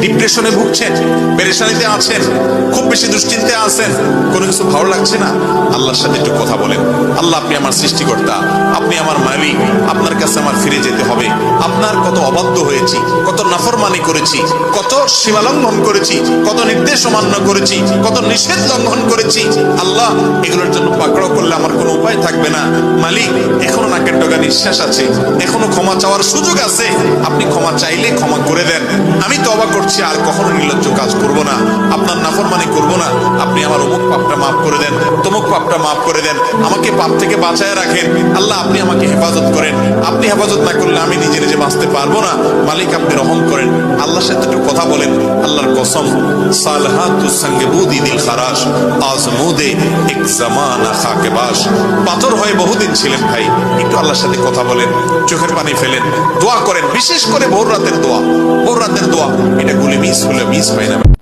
ডিপ্রেশনে ভুগছেন, পেরেশানিতে আছেন, খুব বেশি দুশ্চিন্তায় আছেন, কোনো কিছু ভালো লাগছে না, আল্লাহর সাথে একটু কথা বলেন। আল্লাহ, আপনি আমার সৃষ্টিকর্তা, আপনি আমার মালিক, আপনার কাছে আমার ফিরে যেতে হবে। আপনার কত অবাধ্য হয়েছি, কত নাফরমানি করেছি, কত সীমা লঙ্ঘন করেছি, কত নির্দেশ অমান্য করেছি, কত নিষেধ লঙ্ঘন করেছি। আল্লাহ, এগুলোর জন্য পাকড়াও করলে আমার কোনো উপায় থাকবে না। মালিক, এখনো নাকের ডগা নিঃশ্বাস আছে, এখনো ক্ষমা চাওয়ার সুযোগ আছে। আপনি ক্ষমা চাইলে ক্ষমা করে দেন। আমি তওবা করছি, আর কখনো নির্লজ্জ কাজ করব না, আপনার নাফরমানি করব না। আপনি আমার অমুক পাপটা মাফ করে দেন, তমুক পাপটা মাফ করে দেন, আমাকে পাপ থেকে বাঁচায় রাখেন। আল্লাহ, আপনি আমাকে হেফাজত করেন। আপনি হেফাজত না করলে আমি নিজে নিজে বাঁচতে পারবো না। মালিক, আপনি রহম করেন। আল্লাহর সাথে একটু কথা বলেন। আল্লাহর কসম, সালহাতুস সঙ্গে বুদি দিল খারাস, আজমুদে এক জামানা খাকে বাস। পাথর হয়ে বহুদিন ছিলেন ভাই, একটু আল্লাহর সাথে কথা বলেন, চোখের পানি ফেলেন, দোয়া করেন। বিশেষ করে ভোর রাতের দোয়া, ভোর রাতের দোয়া, এটা গুলি মিস হলে মিস হয় না।